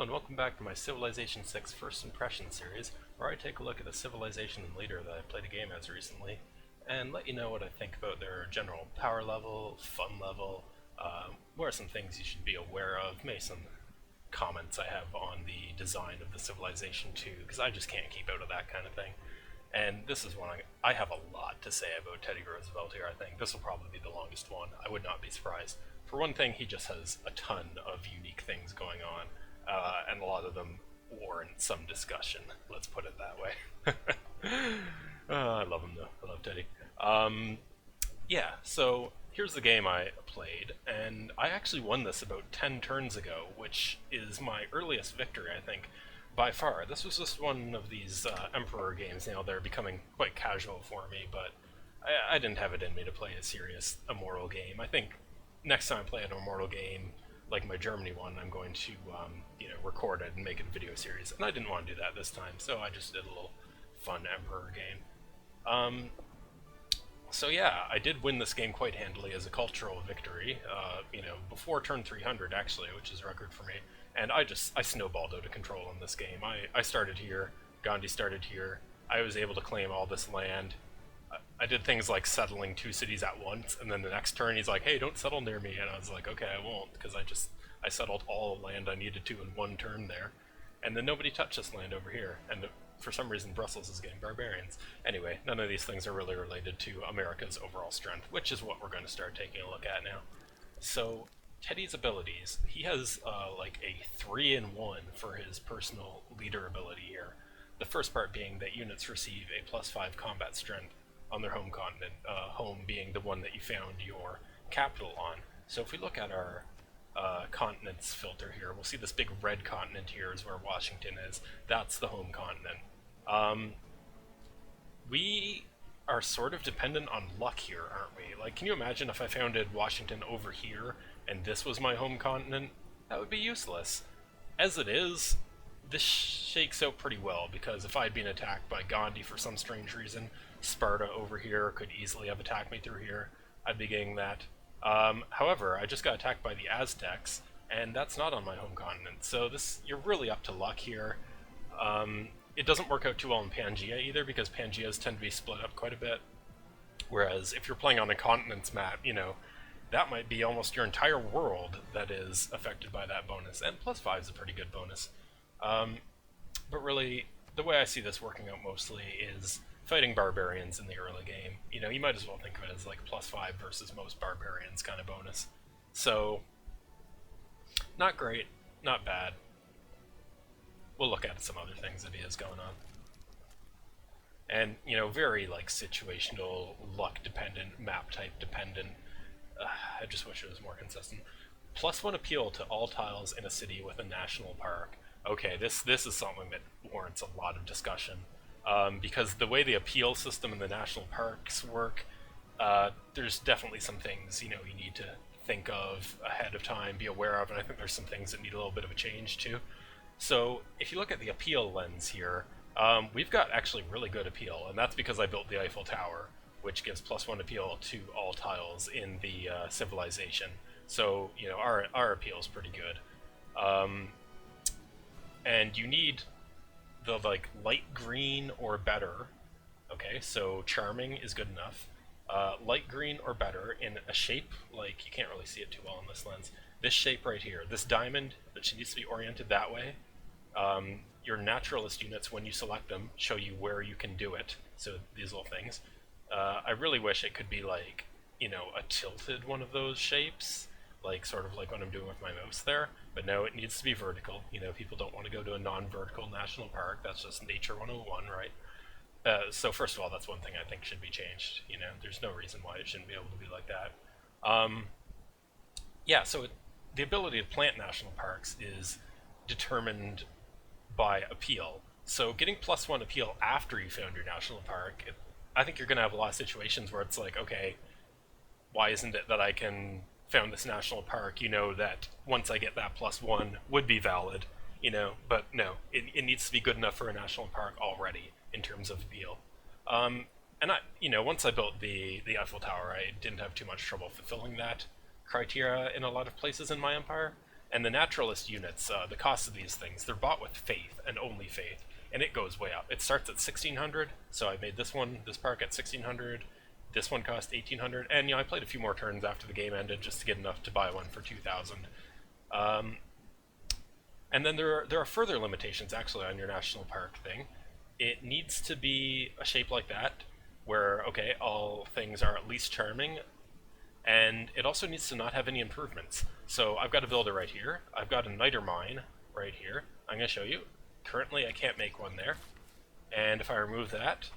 and welcome back to my Civilization 6 First Impression series, where I take a look at a civilization and leader that I played a game as recently, and let you know what I think about their general power level, fun level, what are some things you should be aware of, maybe some comments I have on the design of the civilization too, because I just can't keep out of that kind of thing. And this is one I have a lot to say about Teddy Roosevelt here, I think. This will probably be the longest one. I would not be surprised. For one thing, he just has a ton of unique things going on, and a lot of them warrant some discussion, let's put it that way. I love him though, I love Teddy. Yeah, so here's the game I played, and I actually won this about 10 turns ago, which is my earliest victory, I think, by far. This was just one of these Emperor games. They're becoming quite casual for me, but I didn't have it in me to play a serious Immortal game. I think next time I play an Immortal game, like my Germany one, I'm going to record it and make it a video series, and I didn't want to do that this time, so I just did a little fun Emperor game. So yeah, I did win this game quite handily as a cultural victory, before turn 300 actually, which is a record for me, and I snowballed out of control in this game. I started here, Gandhi started here, I was able to claim all this land. I did things like settling 2 cities at once, and then the next turn he's like, hey, don't settle near me, and I was like, okay, I won't, because I settled all the land I needed to in one turn there, and then nobody touched this land over here, and for some reason Brussels is getting barbarians. Anyway, none of these things are really related to America's overall strength, which is what we're going to start taking a look at now. So, Teddy's abilities, he has like a 3-in-1 for his personal leader ability here. The first part being that units receive a +5 combat strength on their home continent, home being the one that you found your capital on. So if we look at our continents filter here, we'll see this big red continent here is where Washington is. That's the home continent. We are sort of dependent on luck here, aren't we? Like, can you imagine if I founded Washington over here and this was my home continent? That would be useless. As it is, this shakes out pretty well, because if I had been attacked by Gandhi for some strange reason, Sparta over here could easily have attacked me through here. I'd be getting that. However, I just got attacked by the Aztecs, and that's not on my home continent, so you're really up to luck here. It doesn't work out too well in Pangaea either, because Pangeas tend to be split up quite a bit, whereas if you're playing on a continents map, that might be almost your entire world that is affected by that bonus, and +5 is a pretty good bonus. But really, the way I see this working out mostly is fighting barbarians in the early game. You might as well think of it as like +5 versus most barbarians kind of bonus. So, not great, not bad. We'll look at some other things that he has going on. And, very like situational, luck dependent, map type dependent. I just wish it was more consistent. +1 appeal to all tiles in a city with a national park. Okay, this is something that warrants a lot of discussion. Because the way the appeal system in the national parks work, there's definitely some things, you need to think of ahead of time, be aware of, and I think there's some things that need a little bit of a change too. So, if you look at the appeal lens here, we've got actually really good appeal, and that's because I built the Eiffel Tower, which gives +1 appeal to all tiles in the civilization. So, our appeal is pretty good. And you need the light green or better. Okay, so charming is good enough. Light green or better in a shape, like, you can't really see it too well in this lens. This shape right here, this diamond that needs to be oriented that way. Your naturalist units, when you select them, show you where you can do it. So these little things. I really wish it could be like, a tilted one of those shapes, like sort of like what I'm doing with my mouse there. But no, it needs to be vertical. People don't want to go to a non-vertical national park. That's just Nature 101, right? So first of all, that's one thing I think should be changed. There's no reason why it shouldn't be able to be like that. Yeah, so the ability to plant national parks is determined by appeal. So getting +1 appeal after you found your national park, I think you're going to have a lot of situations where it's like, okay, why isn't it that I can found this national park, that once I get that +1 would be valid, but no, it needs to be good enough for a national park already in terms of appeal. And once I built the Eiffel Tower, I didn't have too much trouble fulfilling that criteria in a lot of places in my empire, And the naturalist units, the cost of these things, they're bought with faith and only faith, and it goes way up. It starts at 1600, so I made this park at 1600. This one cost 1800, and I played a few more turns after the game ended just to get enough to buy one for 2000. And then there are further limitations actually on your national park thing. It needs to be a shape like that, where okay, all things are at least charming, and it also needs to not have any improvements. So I've got a builder right here. I've got a niter mine right here. I'm going to show you. Currently, I can't make one there, and if I remove that,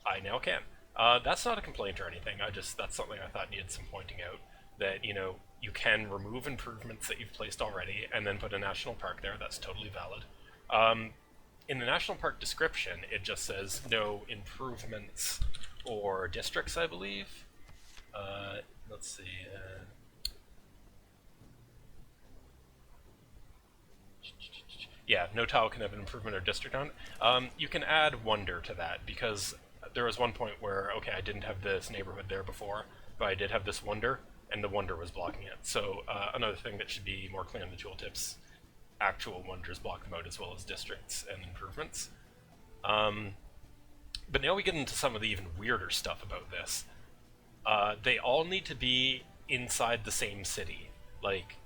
I now can. That's not a complaint or anything. That's something I thought needed some pointing out. That you can remove improvements that you've placed already and then put a national park there. That's totally valid. In the national park description, it just says no improvements or districts, I believe. Let's see. Yeah, no tile can have an improvement or district on it. You can add wonder to that, because there was one point where, okay, I didn't have this neighborhood there before, but I did have this wonder, and the wonder was blocking it. So another thing that should be more clear in the tooltips, actual wonders block them out as well as districts and improvements. But now we get into some of the even weirder stuff about this. They all need to be inside the same city. Like,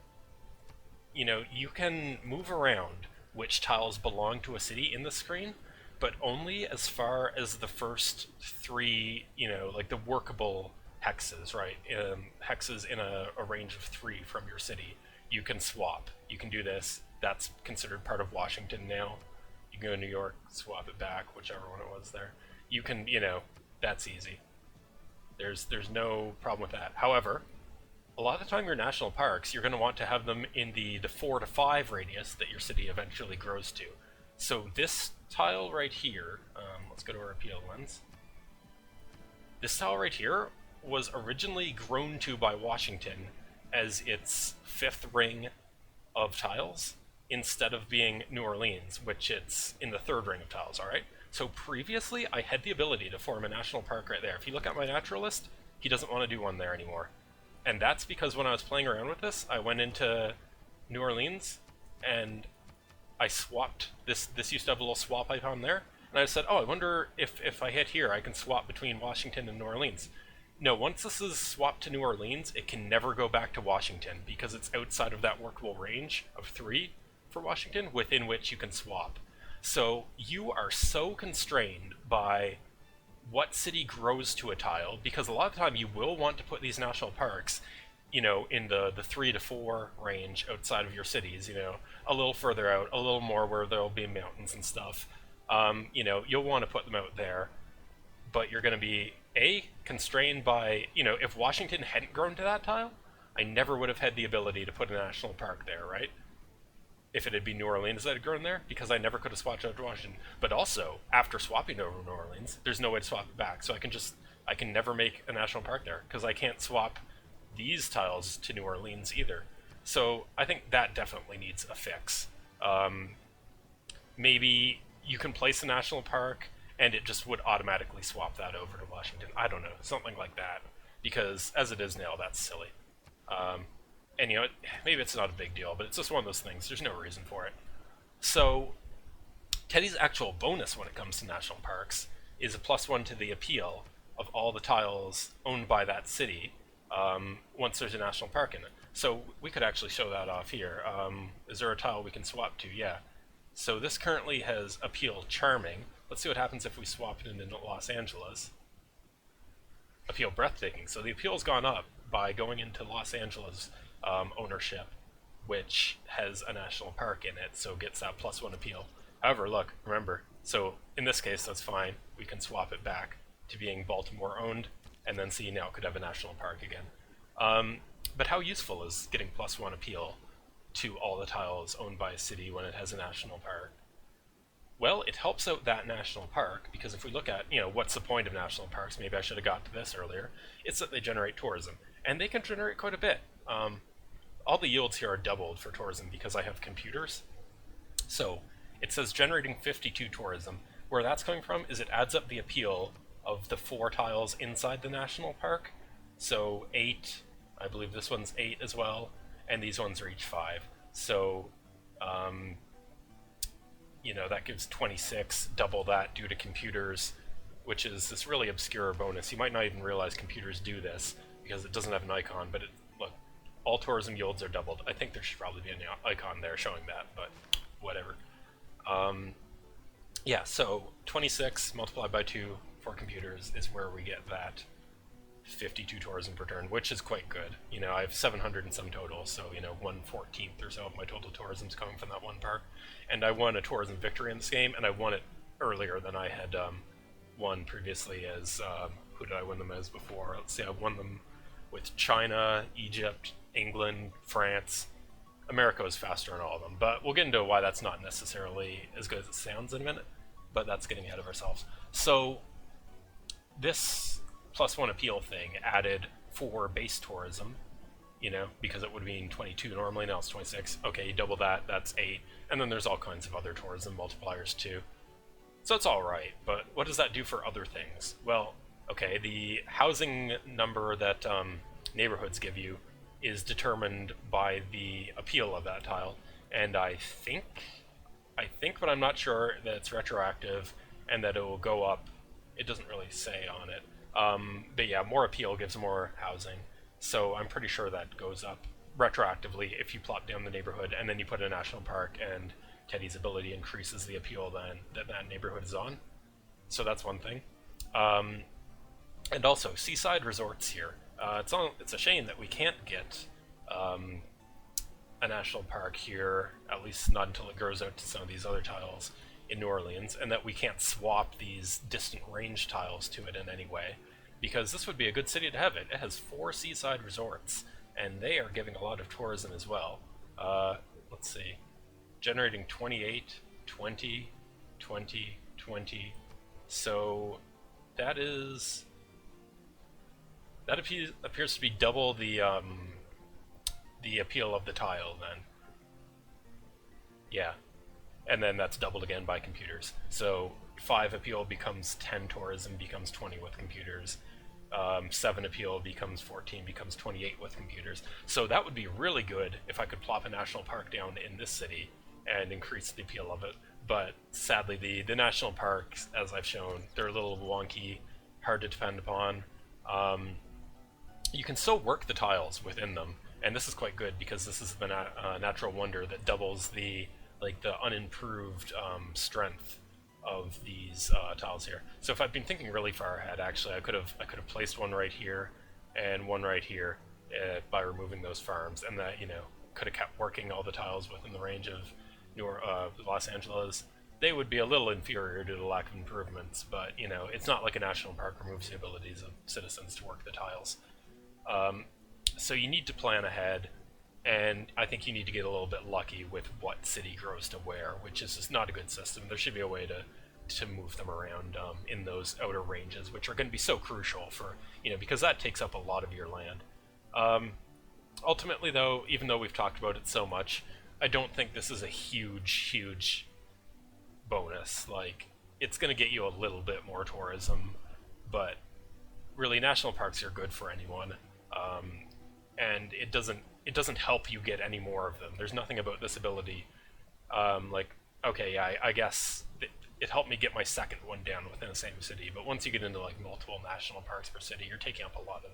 you can move around which tiles belong to a city in the screen, but only as far as the first three, like the workable hexes, right? Hexes in a range of 3 from your city. You can swap. You can do this. That's considered part of Washington now. You can go to New York, swap it back, whichever one it was there. You can, that's easy. There's no problem with that. However, a lot of the time your national parks, you're going to want to have them in the 4 to 5 radius that your city eventually grows to. So this tile right here, let's go to our appeal lens. This tile right here was originally grown to by Washington as its 5th ring of tiles, instead of being New Orleans, which it's in the 3rd ring of tiles, alright? So previously, I had the ability to form a national park right there. If you look at my naturalist, he doesn't want to do one there anymore. And that's because when I was playing around with this, I went into New Orleans, and I swapped. This used to have a little swap icon there, and I said, oh, I wonder if I hit here, I can swap between Washington and New Orleans. No, once this is swapped to New Orleans, it can never go back to Washington, because it's outside of that workable range of 3 for Washington, within which you can swap. So you are so constrained by what city grows to a tile, because a lot of the time you will want to put these national parks, in the 3 to 4 range outside of your cities, a little further out, a little more where there'll be mountains and stuff. You'll want to put them out there, but you're going to be, constrained by, if Washington hadn't grown to that tile, I never would have had the ability to put a national park there, right? If it had been New Orleans that had grown there, because I never could have swapped out to Washington. But also, after swapping over New Orleans, there's no way to swap it back, so I can never make a national park there, because I can't swap these tiles to New Orleans either. So I think that definitely needs a fix. Maybe you can place a national park, and it just would automatically swap that over to Washington. I don't know, something like that. Because as it is now, that's silly. And maybe it's not a big deal, but it's just one of those things. There's no reason for it. So Teddy's actual bonus when it comes to national parks is a +1 to the appeal of all the tiles owned by that city once there's a national park in it. So we could actually show that off here. Is there a tile we can swap to? Yeah. So this currently has appeal charming. Let's see what happens if we swap it into Los Angeles. Appeal breathtaking. So the appeal's gone up by going into Los Angeles ownership, which has a national park in it, so gets that +1 appeal. However, look, remember, so in this case, that's fine. We can swap it back to being Baltimore owned, and then see now it could have a national park again. But how useful is getting +1 appeal to all the tiles owned by a city when it has a national park? Well, it helps out that national park, because if we look at, what's the point of national parks, maybe I should have got to this earlier, it's that they generate tourism. And they can generate quite a bit. All the yields here are doubled for tourism because I have computers. So it says generating 52 tourism. Where that's coming from is it adds up the appeal of the 4 tiles inside the national park. So 8, I believe this one's 8 as well, and these ones are each 5. So, um, that gives 26, double that due to computers, which is this really obscure bonus. You might not even realize computers do this because it doesn't have an icon, but look, all tourism yields are doubled. I think there should probably be an icon there showing that, but whatever. Yeah, so 26 multiplied by 2 for computers is where we get that 52 tourism per turn, which is quite good. I have 700 and some total, so 1/14 or so of my total tourism's coming from that one park. And I won a tourism victory in this game, and I won it earlier than I had won previously as, who did I win them as before? Let's see, I won them with China, Egypt, England, France. America was faster in all of them, but we'll get into why that's not necessarily as good as it sounds in a minute, but that's getting ahead of ourselves. So this +1 appeal thing added 4 base tourism, because it would have been 22 normally, now it's 26. Okay, you double that, that's 8, and then there's all kinds of other tourism multipliers too. So it's alright, but what does that do for other things? Well, okay, the housing number that neighborhoods give you is determined by the appeal of that tile, and I think, but I'm not sure, that it's retroactive and that it will go up. It doesn't really say on it. But yeah, more appeal gives more housing, so I'm pretty sure that goes up retroactively if you plop down the neighborhood and then you put a national park, and Teddy's ability increases the appeal then that neighborhood is on. So that's one thing. And also, seaside resorts here. It's a shame that we can't get a national park here, at least not until it grows out to some of these other tiles in New Orleans, and that we can't swap these distant range tiles to it in any way, because this would be a good city to have it. It has 4 seaside resorts, and they are giving a lot of tourism as well. Let's see, generating 28, 20, 20, 20, so that appears to be double the appeal of the tile then. Yeah, and then that's doubled again by computers. So 5 appeal becomes 10 tourism, becomes 20 with computers. 7 appeal becomes 14, becomes 28 with computers. So that would be really good if I could plop a national park down in this city and increase the appeal of it. But sadly, the national parks, as I've shown, they're a little wonky, hard to depend upon. You can still work the tiles within them, and this is quite good because this is the natural wonder that doubles the unimproved strength of these tiles here. So if I've been thinking really far ahead, actually, I could have placed one right here and one right here by removing those farms, and that could have kept working all the tiles within the range of Los Angeles. They would be a little inferior due to the lack of improvements, but it's not like a national park removes the abilities of citizens to work the tiles. So you need to plan ahead, and I think you need to get a little bit lucky with what city grows to where, which is just not a good system. There should be a way to move them around in those outer ranges, which are going to be so crucial for, because that takes up a lot of your land. Ultimately, though, even though we've talked about it so much, I don't think this is a huge bonus. Like, it's going to get you a little bit more tourism, but really, national parks are good for anyone. And it doesn't help you get any more of them. There's nothing about this ability, okay, I guess it helped me get my second one down within the same city, but once you get into multiple national parks per city, you're taking up a lot of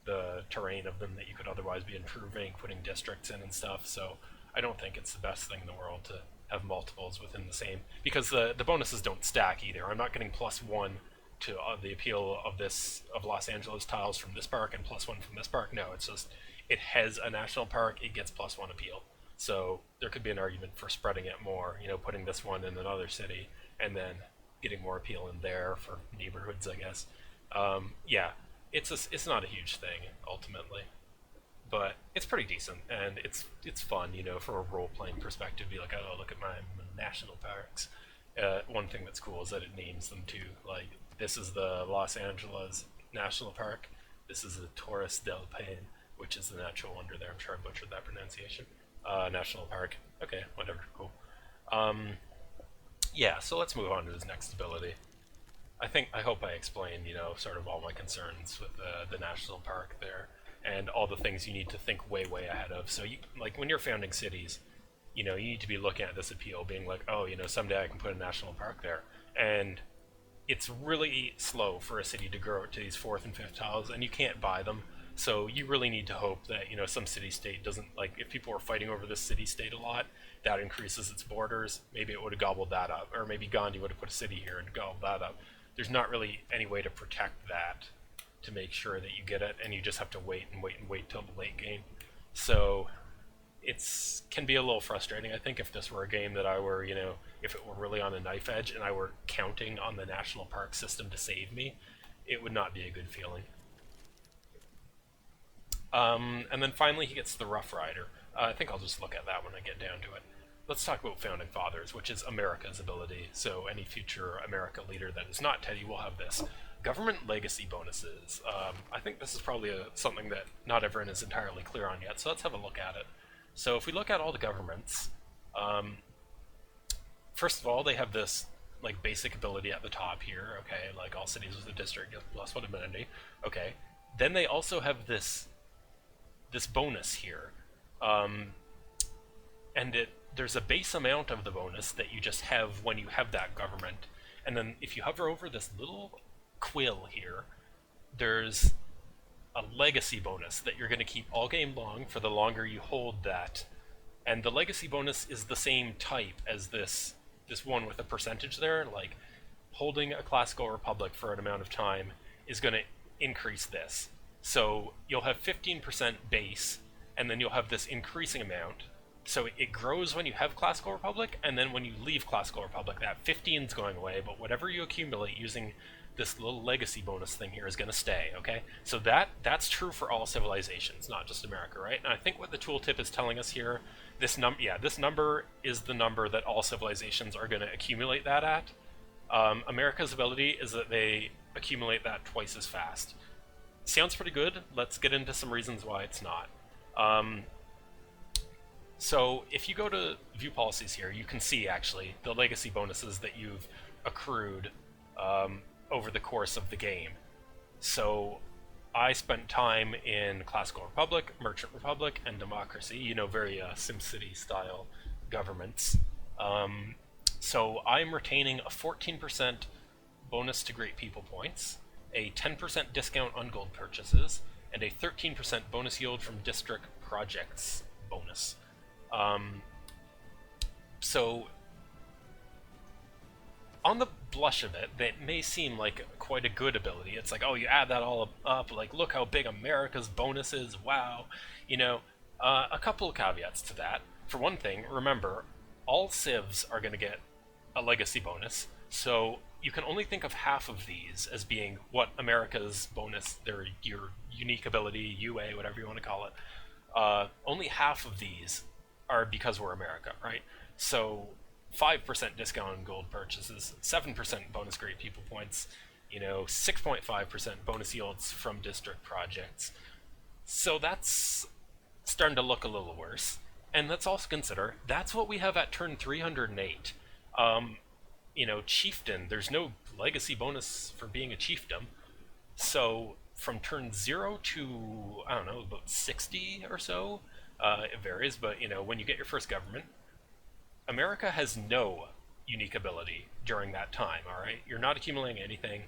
the terrain of them that you could otherwise be improving, putting districts in and stuff, so I don't think it's the best thing in the world to have multiples within the same, because the bonuses don't stack either. I'm not getting +1 to the appeal of Los Angeles tiles from this park and +1 from this park. No, it's just, it has a national park, it gets +1 appeal. So there could be an argument for spreading it more, putting this one in another city and then getting more appeal in there for neighborhoods, I guess. Yeah, it's not a huge thing ultimately, but it's pretty decent, and it's fun, from a role-playing perspective. Be like, oh, look at my national parks. One thing that's cool is that it names them too. Like, this is the Los Angeles National Park. This is the Torres del Paine, which is the natural wonder there. I'm sure I butchered that pronunciation. National Park. Okay, whatever, cool. Yeah, so let's move on to this next ability. I hope I explained, sort of all my concerns with the national park there. and all the things you need to think way ahead of. So you, like when you're founding cities, you need to be looking at this appeal, being like, oh, someday I can put a national park there. And it's really slow for a city to grow to these fourth and fifth tiles, and you can't buy them. So you really need to hope that some city-state doesn't, like, if people are fighting over this city-state a lot, that increases its borders. Maybe it would have gobbled that up, or maybe Gandhi would have put a city here and gobbled that up. There's not really any way to protect that to make sure that you get it, and you just have to wait and wait and wait till the late game. So it's can be a little frustrating. I think if this were a game that I were, if it were really on a knife edge and I were counting on the national park system to save me, it would not be a good feeling. And then finally he gets the Rough Rider. I think I'll just look at that when I get down to it. Let's talk about Founding Fathers, which is America's ability. So any future America leader that is not Teddy will have this. Government legacy bonuses. I think this is probably something that not everyone is entirely clear on yet, so let's have a look at it. So if we look at all the governments, first of all, they have this like basic ability at the top here. Okay, like all cities with a district get +1 amenity. Okay, then they also have this bonus here, and there's a base amount of the bonus that you just have when you have that government, and then if you hover over this little quill here, there's a legacy bonus that you're going to keep all game long for the longer you hold that. And the legacy bonus is the same type as this one with a percentage there. Like holding a classical republic for an amount of time is going to increase this. So you'll have 15% base, and then you'll have this increasing amount. So it grows when you have classical republic, and then when you leave classical republic, that 15 is going away, but whatever you accumulate using this little legacy bonus thing here is going to stay, okay? So that's true for all civilizations, not just America, right? And I think what the tooltip is telling us here, this number is the number that all civilizations are going to accumulate that at. America's ability is that they accumulate that twice as fast. Sounds pretty good. Let's get into some reasons why it's not. So if you go to view policies here, you can see actually the legacy bonuses that you've accrued over the course of the game. So I spent time in Classical Republic, Merchant Republic, and Democracy, very SimCity style governments. So I'm retaining a 14% bonus to Great People Points, a 10% discount on gold purchases, and a 13% bonus yield from district projects bonus. So on the blush of it, that may seem like quite a good ability. It's like, oh, you add that all up, like, look how big America's bonus is, wow. A couple of caveats to that. For one thing, remember, all civs are going to get a legacy bonus, so you can only think of half of these as being what America's bonus, your unique ability, UA, whatever you want to call it. Only half of these are because we're America, right? So 5% discount on gold purchases, 7% bonus Great People Points, 6.5% bonus yields from district projects. So that's starting to look a little worse. And let's also consider, that's what we have at turn 308. Chieftain, there's no legacy bonus for being a chiefdom. So from turn 0 to, I don't know, about 60 or so, it varies, but when you get your first government, America has no unique ability during that time, alright? You're not accumulating anything.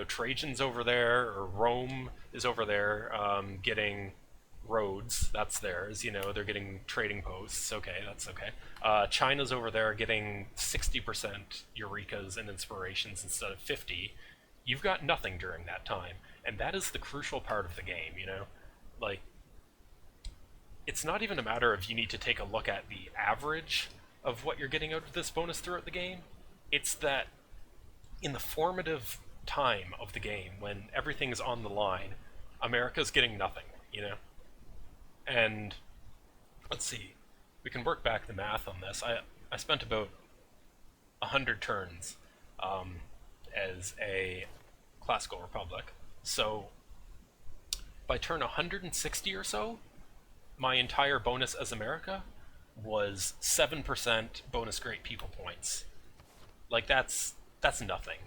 Trajan's over there, or Rome is over there, getting roads, that's theirs. They're getting trading posts, okay, that's okay. China's over there getting 60% Eurekas and inspirations instead of 50. You've got nothing during that time, and that is the crucial part of the game, Like, it's not even a matter of you need to take a look at the average of what you're getting out of this bonus throughout the game. It's that in the formative time of the game, when everything's on the line, America's getting nothing, And let's see, we can work back the math on this. I spent about 100 turns as a classical republic, so by turn 160 or so, my entire bonus as America was 7% bonus Great People Points. Like, that's nothing.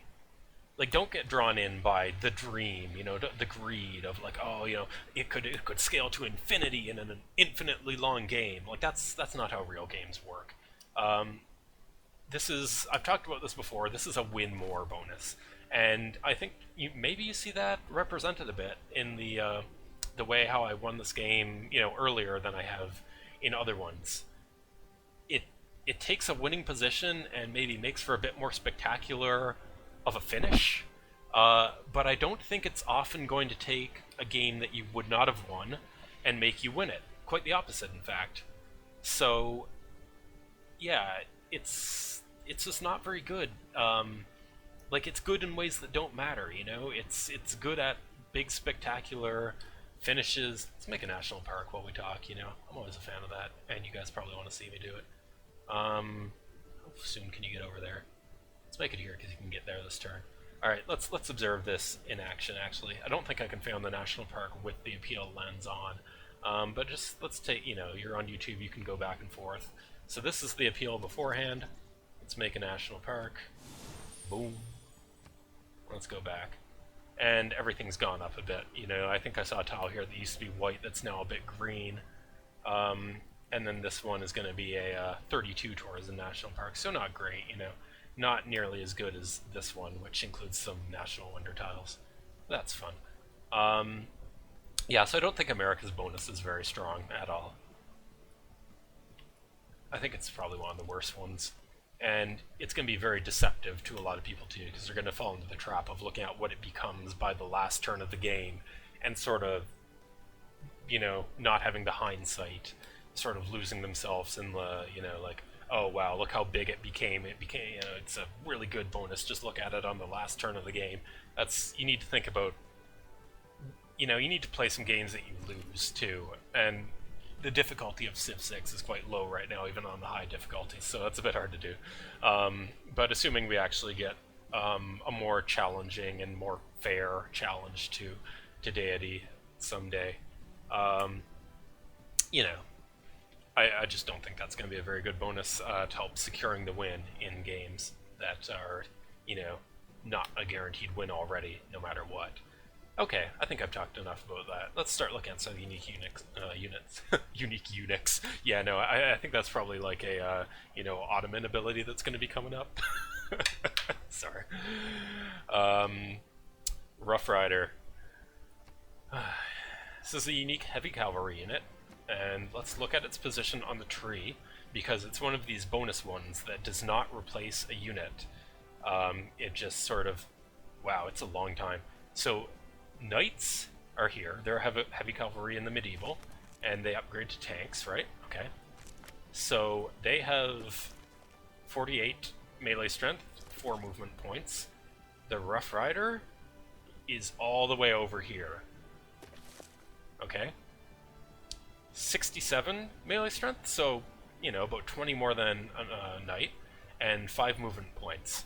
like, don't get drawn in by the dream, the greed of like, oh, it could scale to infinity in an infinitely long game. Like, that's not how real games work. Um, this is I've talked about this before. This is a win more bonus, and I think maybe you see that represented a bit in the way how I won this game, earlier than I have in other ones. It it takes a winning position and maybe makes for a bit more spectacular of a finish. But I don't think it's often going to take a game that you would not have won and make you win it. Quite the opposite, in fact. So yeah, it's just not very good. Like, it's good in ways that don't matter. It's good at big spectacular finishes. Let's make a national park while we talk. I'm always a fan of that, and you guys probably want to see me do it. How soon can you get over there? Let's make it here because you can get there this turn. All right, let's observe this in action. Actually, I don't think I can film the national park with the appeal lens on, but just let's take. You're on YouTube. You can go back and forth. So this is the appeal beforehand. Let's make a national park. Boom. Let's go back. And everything's gone up a bit. I think I saw a tile here that used to be white that's now a bit green. And then this one is going to be a 32 towards the national park, so not great, not nearly as good as this one, which includes some national wonder tiles. That's fun. Yeah, so I don't think America's bonus is very strong at all. I think it's probably one of the worst ones. And it's going to be very deceptive to a lot of people too, because they're going to fall into the trap of looking at what it becomes by the last turn of the game and sort of, not having the hindsight, sort of losing themselves in the, like, oh wow, look how big it became. It's a really good bonus. Just look at it on the last turn of the game. You need to think about, you need to play some games that you lose too. And the difficulty of Civ 6 is quite low right now, even on the high difficulty, so that's a bit hard to do. But assuming we actually get a more challenging and more fair challenge to Deity someday, I just don't think that's going to be a very good bonus to help securing the win in games that are, not a guaranteed win already, no matter what. Okay, I think I've talked enough about that. Let's start looking at some unique units. Unique Unix. Yeah, no, I think that's probably like a, Ottoman ability that's going to be coming up. Sorry. Rough Rider. This is a unique heavy cavalry unit, and let's look at its position on the tree, because it's one of these bonus ones that does not replace a unit. It just sort of... Wow, it's a long time. So, Knights are here. They're heavy cavalry in the medieval, and they upgrade to tanks, right? Okay. So they have 48 melee strength, 4 movement points. The Rough Rider is all the way over here. Okay. 67 melee strength, so, about 20 more than a knight, and 5 movement points.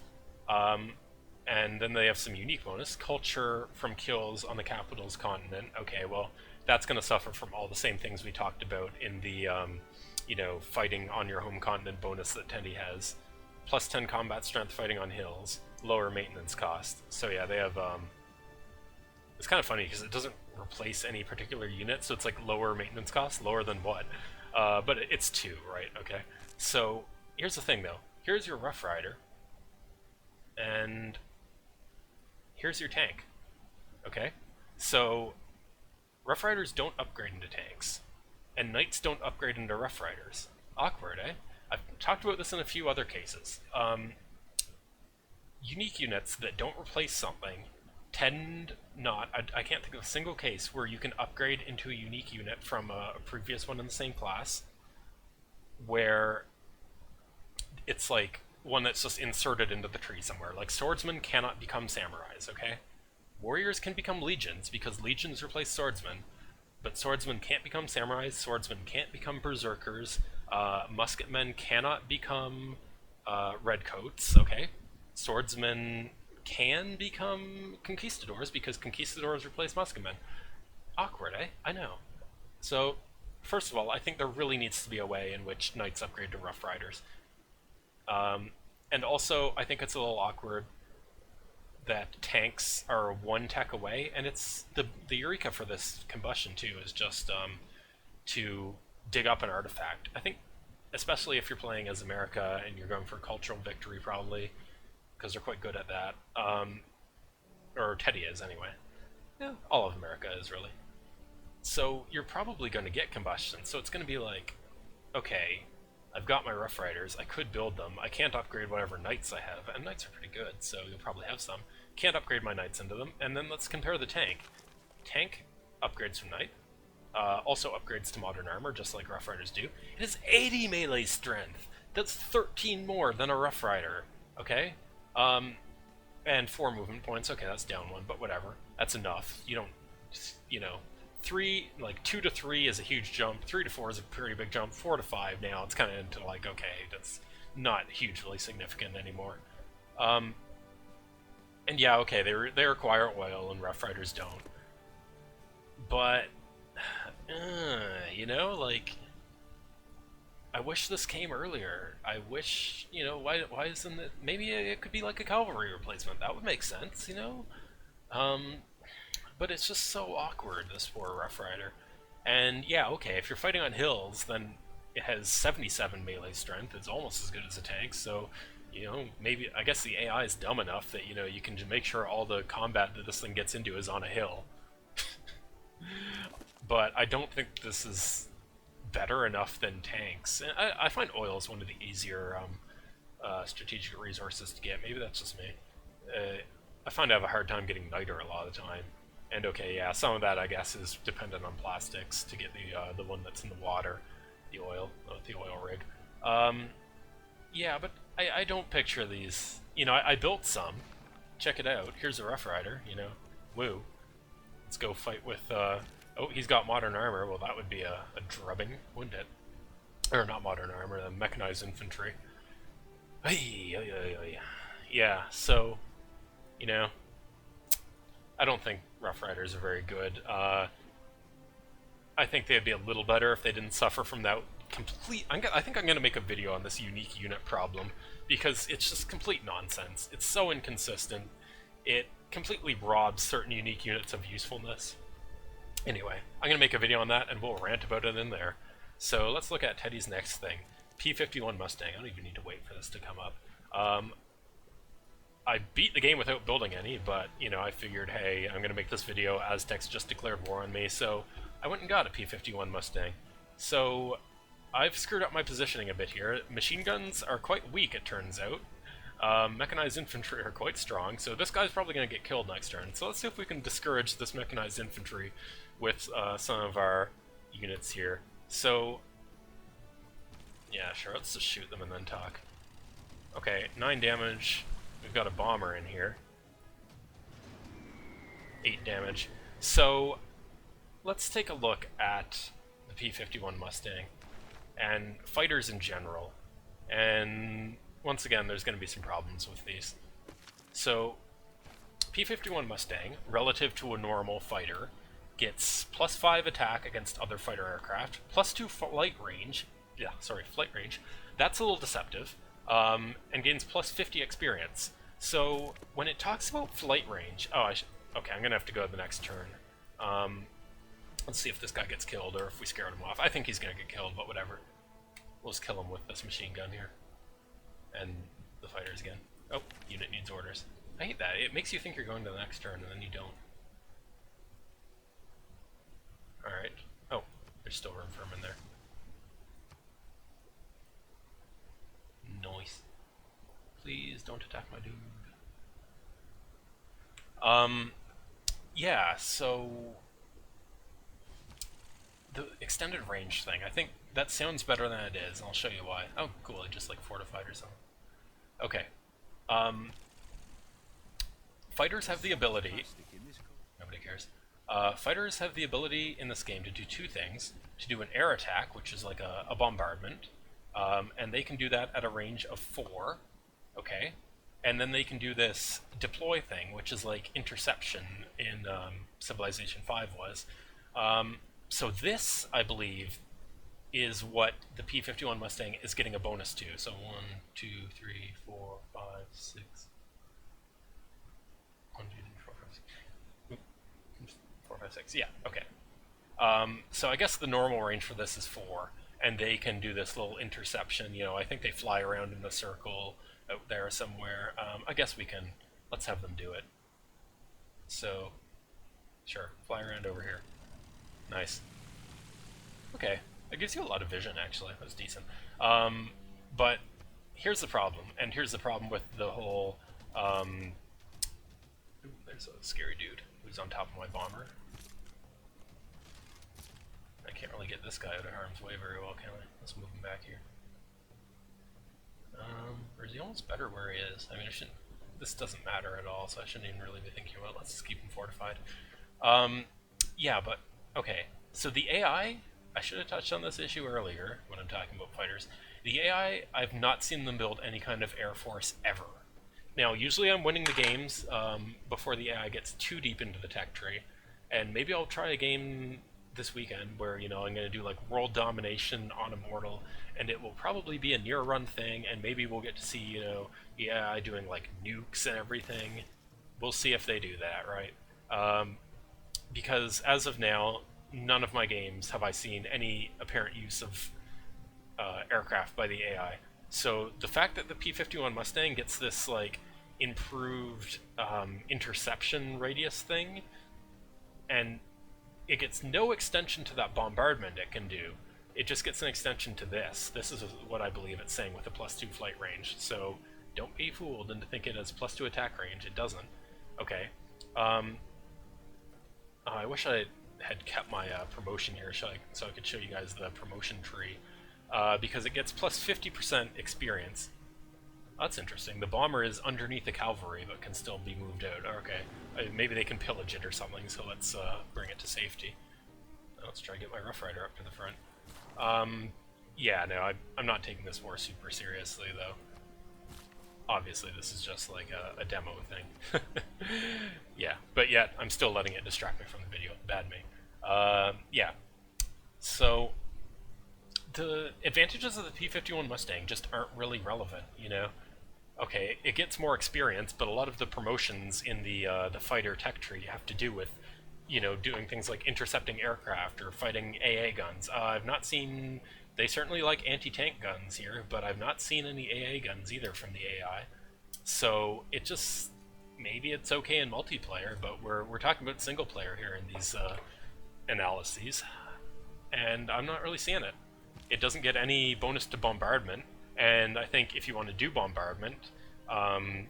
And then they have some unique bonus. Culture from kills on the capital's continent. Okay, well, that's going to suffer from all the same things we talked about in the, fighting on your home continent bonus that Tendy has. Plus 10 combat strength fighting on hills. Lower maintenance cost. So yeah, they have... It's kind of funny because it doesn't replace any particular unit, so it's like lower maintenance cost. Lower than what? But it's 2, right? Okay. So here's the thing, though. Here's your Rough Rider. And... here's your tank. Okay? So, Rough Riders don't upgrade into tanks, and Knights don't upgrade into Rough Riders. Awkward, eh? I've talked about this in a few other cases. Unique units that don't replace something tend not... I can't think of a single case where you can upgrade into a unique unit from a previous one in the same class, where it's like one that's just inserted into the tree somewhere. Like, swordsmen cannot become samurais, okay? Warriors can become legions, because legions replace swordsmen, but swordsmen can't become samurais, swordsmen can't become berserkers, musketmen cannot become redcoats, okay? Swordsmen can become conquistadors, because conquistadors replace musketmen. Awkward, eh? I know. So, first of all, I think there really needs to be a way in which knights upgrade to Rough Riders. And also, I think it's a little awkward that tanks are one tech away, and it's the eureka for this combustion too is just to dig up an artifact. I think, especially if you're playing as America and you're going for cultural victory, probably because they're quite good at that. Or Teddy is anyway. Yeah, all of America is really. So you're probably going to get combustion. So it's going to be like, okay, I've got my Rough Riders. I could build them. I can't upgrade whatever knights I have, and knights are pretty good, so you'll probably have some. Can't upgrade my knights into them, and then let's compare the tank. Tank upgrades from knight. Also upgrades to modern armor, just like Rough Riders do. It has 80 melee strength. That's 13 more than a Rough Rider. Okay, and 4 movement points. Okay, that's down 1, but whatever. That's enough. You don't, you know, 2 to 3 is a huge jump. 3 to 4 is a pretty big jump. 4 to 5 now, it's kind of into like, okay, that's not hugely significant anymore. And yeah, okay, they require oil, and Rough Riders don't. But you know, like, I wish this came earlier. I wish, you know, why isn't it? Maybe it could be like a cavalry replacement. That would make sense, you know. But it's just so awkward, this poor Rough Rider. And yeah, okay, if you're fighting on hills, then it has 77 melee strength. It's almost as good as a tank. So, you know, maybe I guess the AI is dumb enough that, you know, you can make sure all the combat that this thing gets into is on a hill. But I don't think this is better enough than tanks. And I find oil is one of the easier strategic resources to get. Maybe that's just me. I find I have a hard time getting niter a lot of the time. And okay, yeah, some of that I guess is dependent on plastics to get the one that's in the water, the oil rig. Yeah, but I don't picture these. You know, I built some. Check it out. Here's a Rough Rider. You know, woo. Let's go fight with. Oh, he's got modern armor. Well, that would be a drubbing, wouldn't it? Or not modern armor, the mechanized infantry. Yeah, so, you know, I don't think Rough Riders are very good. I think they'd be a little better if they didn't suffer from that complete... I think I'm going to make a video on this unique unit problem, because it's just complete nonsense. It's so inconsistent. It completely robs certain unique units of usefulness. Anyway, I'm going to make a video on that, and we'll rant about it in there. So let's look at Teddy's next thing. P-51 Mustang. I don't even need to wait for this to come up. I beat the game without building any, but, you know, I figured, hey, I'm going to make this video. Aztecs just declared war on me, so I went and got a P-51 Mustang. So I've screwed up my positioning a bit here. Machine guns are quite weak, it turns out. Mechanized infantry are quite strong, so this guy's probably going to get killed next turn. So let's see if we can discourage this mechanized infantry with some of our units here. So, yeah, sure, let's just shoot them and then talk. Okay, 9 damage. We've got a bomber in here. 8 damage. So, let's take a look at the P-51 Mustang and fighters in general. And once again, there's going to be some problems with these. So, P-51 Mustang, relative to a normal fighter, gets +5 attack against other fighter aircraft, +2 flight range. Yeah, sorry, flight range. That's a little deceptive. And gains +50 experience. So, when it talks about flight range... Oh, okay, I'm going to have to go to the next turn. Let's see if this guy gets killed, or if we scared him off. I think he's going to get killed, but whatever. We'll just kill him with this machine gun here. And the fighters again. Oh, unit needs orders. I hate that. It makes you think you're going to the next turn, and then you don't. Alright. Oh, there's still room for him in there. Nice. Please don't attack my dude. Yeah, so... the extended range thing, I think that sounds better than it is, and I'll show you why. Oh, cool, I just like fortified or something. Okay. Fighters have the ability... Nobody cares. Fighters have the ability in this game to do 2 things. To do an air attack, which is like a bombardment, and they can do that at a range of 4. Okay. And then they can do this deploy thing, which is like interception in Civilization 5 was. So this, I believe, is what the P-51 Mustang is getting a bonus to. So 1, 2, 3, 4, 5, 6. 1, 2, 3, 4, 5, 6. 4, 5, 6. Yeah, okay. So I guess the normal range for this is 4, and they can do this little interception. I think they fly around in a circle out there somewhere. I guess we can. Let's have them do it. So, sure, fly around over here. Nice. Okay, it gives you a lot of vision, actually. That's decent. But here's the problem, and here's the problem with the whole... Ooh, there's a scary dude who's on top of my bomber. I can't really get this guy out of harm's way very well, can I? Let's move him back here. Or is he almost better where he is? I mean, this doesn't matter at all, so I shouldn't even really be thinking about it. Let's just keep him fortified. Yeah, but, okay. So the AI, I should have touched on this issue earlier when I'm talking about fighters. The AI, I've not seen them build any kind of air force ever. Now, usually I'm winning the games before the AI gets too deep into the tech tree, and maybe I'll try a game this weekend where, I'm going to do like world domination on Immortal, and it will probably be a near run thing, and maybe we'll get to see, the AI doing like nukes and everything. We'll see if they do that, right? Because as of now, none of my games have I seen any apparent use of aircraft by the AI. So the fact that the P-51 Mustang gets this like improved interception radius thing, and it gets no extension to that bombardment it can do. It just gets an extension to this. This is what I believe it's saying with a +2 flight range. So don't be fooled into thinking it has +2 attack range. It doesn't. Okay. I wish I had kept my promotion here so I could show you guys the promotion tree. Because it gets +50% experience. That's interesting. The bomber is underneath the cavalry, but can still be moved out. Okay, maybe they can pillage it or something, so let's bring it to safety. Let's try to get my Rough Rider up to the front. Yeah, no, I'm not taking this war super seriously, though. Obviously, this is just like a demo thing. Yeah, but yet, I'm still letting it distract me from the video. Bad me. Yeah. So, the advantages of the P-51 Mustang just aren't really relevant, Okay, it gets more experience, but a lot of the promotions in the fighter tech tree have to do with, doing things like intercepting aircraft or fighting AA guns. I've not seen... They certainly like anti-tank guns here, but I've not seen any AA guns either from the AI. So it just... Maybe it's okay in multiplayer, but we're talking about single player here in these analyses, and I'm not really seeing it. It doesn't get any bonus to bombardment, and I think if you want to do bombardment,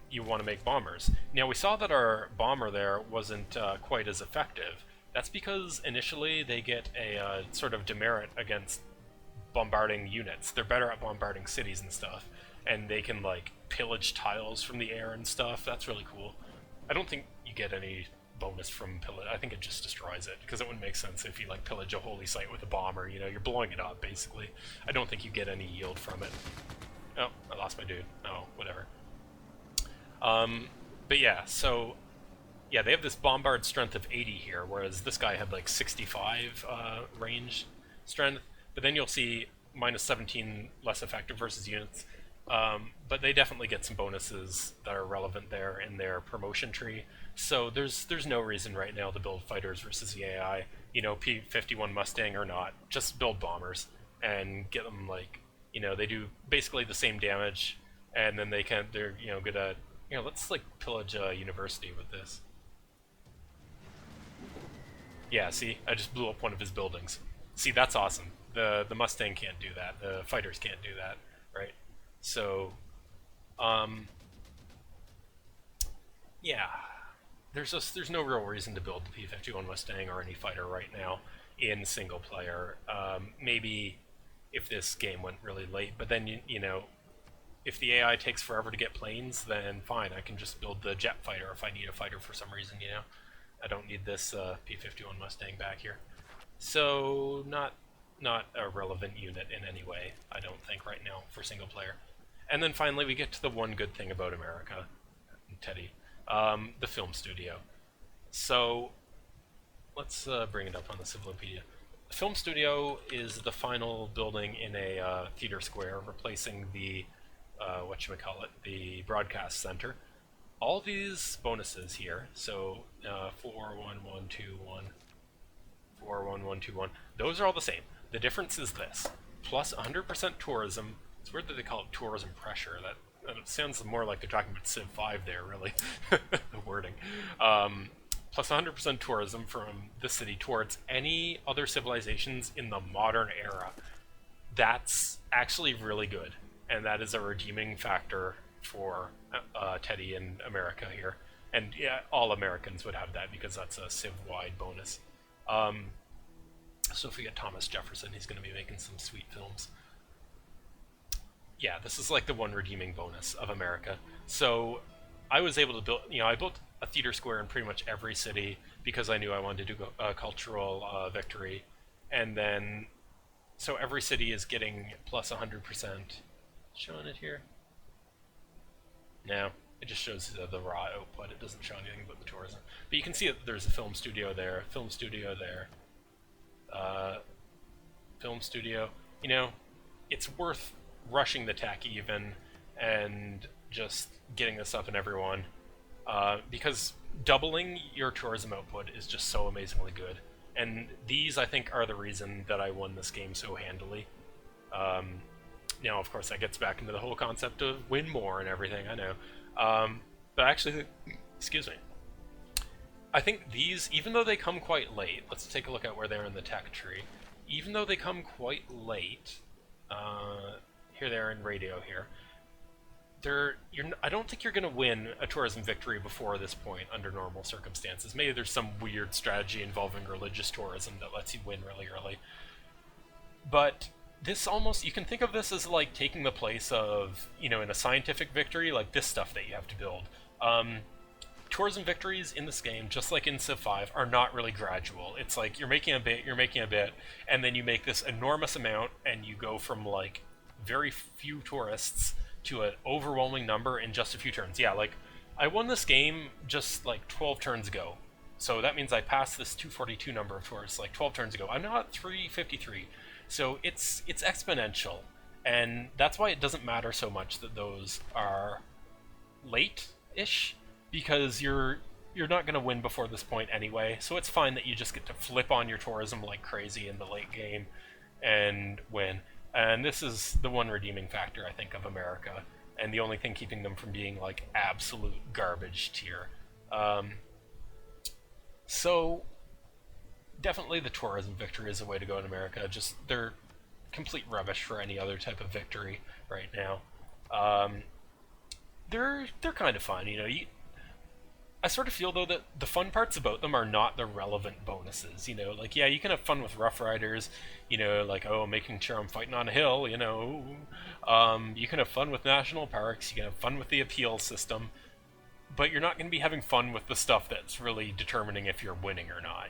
you want to make bombers. Now, we saw that our bomber there wasn't quite as effective. That's because initially they get a sort of demerit against bombarding units. They're better at bombarding cities and stuff, and they can like pillage tiles from the air and stuff. That's really cool. I don't think you get any bonus from pillage. I think it just destroys it, because it wouldn't make sense if you like pillage a holy site with a bomber. You're blowing it up basically. I don't think you get any yield from it. Oh, I lost my dude. Oh, whatever. But yeah, so yeah, they have this bombard strength of 80 here, whereas this guy had like 65 range strength. But then you'll see -17 less effective versus units. But they definitely get some bonuses that are relevant there in their promotion tree. So there's no reason right now to build fighters versus the AI. P-51 Mustang or not, just build bombers and get them like, they do basically the same damage, and then they're good at, let's like pillage a university with this. Yeah, see, I just blew up one of his buildings. See, that's awesome. The Mustang can't do that. The fighters can't do that, right? So, yeah, there's no real reason to build the P-51 Mustang or any fighter right now in single player. Maybe if this game went really late, but then if the AI takes forever to get planes, then fine, I can just build the jet fighter if I need a fighter for some reason. I don't need this P-51 Mustang back here. So not a relevant unit in any way, I don't think, right now for single player. And then finally we get to the one good thing about America, Teddy, the film studio. So let's bring it up on the Civilopedia. The film studio is the final building in a theater square, replacing the the broadcast center. all these bonuses here, so 41121, 41121, those are all the same. The difference is this: plus 100% tourism. It's weird that they call it tourism pressure. That it sounds more like they're talking about Civ 5 there, really. The wording. Plus 100% tourism from the city towards any other civilizations in the modern era. That's actually really good, and that is a redeeming factor for Teddy and America here. And yeah, all Americans would have that because that's a Civ-wide bonus. Um, so if we get Thomas Jefferson, he's going to be making some sweet films. Yeah, this is like the one redeeming bonus of America. So I was able to build, I built a theater square in pretty much every city because I knew I wanted to do a cultural victory. And then, so every city is getting plus 100%. Showing it here? No, it just shows the raw output. It doesn't show anything about the tourism. But you can see that there's a film studio there, uh, film studio. It's worth rushing the tech even and just getting this up in everyone because doubling your tourism output is just so amazingly good. And these, I think, are the reason that I won this game so handily. Um, Now, of course, that gets back into the whole concept of win more and everything, I know. But actually, excuse me, I think these, even though they come quite late, let's take a look at where they're in the tech tree. Even though they come quite late, here they are in radio here, I don't think you're going to win a tourism victory before this point under normal circumstances. Maybe there's some weird strategy involving religious tourism that lets you win really early. But this almost, you can think of this as like taking the place of, in a scientific victory, like this stuff that you have to build. Tourism victories in this game, just like in Civ 5, are not really gradual. It's like you're making a bit, and then you make this enormous amount, and you go from like very few tourists to an overwhelming number in just a few turns. Yeah, like I won this game just like 12 turns ago. So that means I passed this 242 number of tourists like 12 turns ago. I'm now at 353. So it's exponential, and that's why it doesn't matter so much that those are late-ish, because you're not going to win before this point anyway. So it's fine that you just get to flip on your tourism like crazy in the late game and win. And this is the one redeeming factor, I think, of America, and the only thing keeping them from being like absolute garbage tier. So definitely the tourism victory is the way to go in America. Just they're complete rubbish for any other type of victory right now. They're kind of fun, I sort of feel though that the fun parts about them are not the relevant bonuses. Like yeah, you can have fun with Rough Riders, like making sure I'm fighting on a hill. You can have fun with national parks. You can have fun with the appeal system, but you're not going to be having fun with the stuff that's really determining if you're winning or not.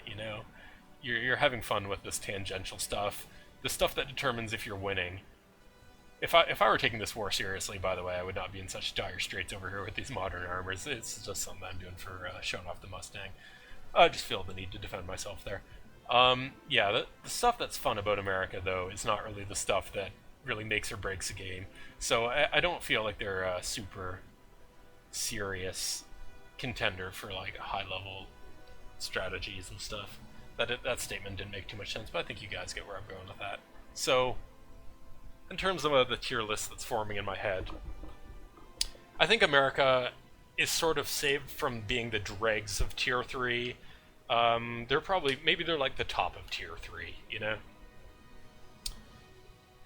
You're having fun with this tangential stuff, the stuff that determines if you're winning. If I were taking this war seriously, by the way, I would not be in such dire straits over here with these modern armors. It's just something I'm doing for showing off the Mustang. I just feel the need to defend myself there. Yeah, the stuff that's fun about America, though, is not really the stuff that really makes or breaks a game. So I don't feel like they're a super serious contender for like high-level strategies and stuff. That statement didn't make too much sense, but I think you guys get where I'm going with that. So, in terms of the tier list that's forming in my head, I think America is sort of saved from being the dregs of tier 3. Maybe they're like the top of tier 3,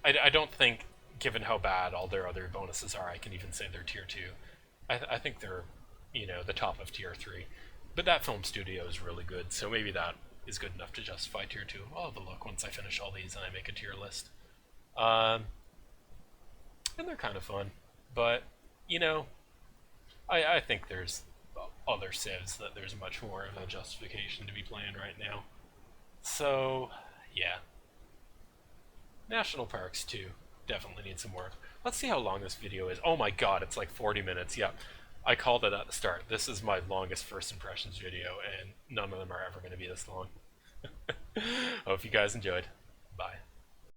I don't think, given how bad all their other bonuses are, I can even say they're tier 2. I think they're, the top of tier 3. But that film studio is really good, so maybe that is good enough to justify tier 2. I'll have a look once I finish all these and I make a tier list. And they're kind of fun, but, I think there's other civs that there's much more of a justification to be playing right now. So, yeah. National parks, too, definitely need some work. Let's see how long this video is. Oh my god, it's like 40 minutes, yeah. I called it at the start. This is my longest first impressions video, and none of them are ever going to be this long. Hope you guys enjoyed.